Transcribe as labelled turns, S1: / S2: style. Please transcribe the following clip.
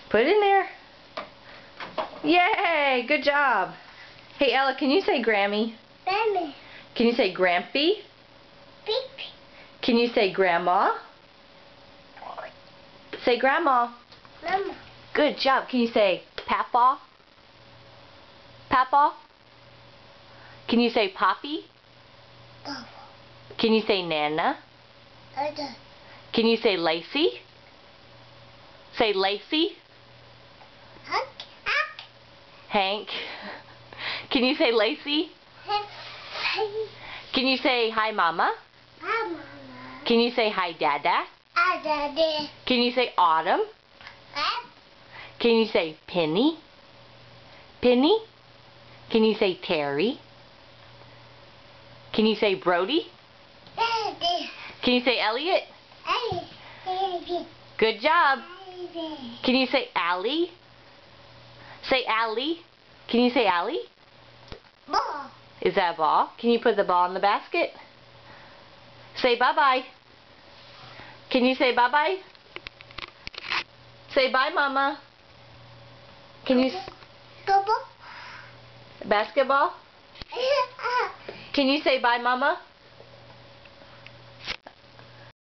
S1: Put it in there. Yay! Good job. Hey, Ella, can you say Grammy?
S2: Grammy.
S1: Can you say Grampy?
S2: Beep.
S1: Can you say Grandma? Say Grandma.
S2: Mama.
S1: Good job. Can you say Papa? Papa? Can you say Poppy?
S2: Papa.
S1: Can you say Nana?
S2: Ada.
S1: Can you say Lacey? Say Lacey.
S2: Hug.
S1: Hank. Can you say Lacey? Can you say hi Mama?
S2: Hi, Mama.
S1: Can you say hi Dada?
S2: Hi, Daddy.
S1: Can you say Autumn?
S2: Hi.
S1: Can you say Penny? Penny? Can you say Terry? Can you say Brody?
S2: Daddy.
S1: Can you say Elliot?
S2: Hey. Daddy.
S1: Good job.
S2: Daddy.
S1: Can you say Allie? Say Allie. Can you say Allie?
S2: Ball.
S1: Is that a ball? Can you put the ball in the basket? Say bye-bye. Can you say bye-bye? Say bye, Mama. Can you...
S2: Go ball.
S1: Basketball? Can you say bye, Mama?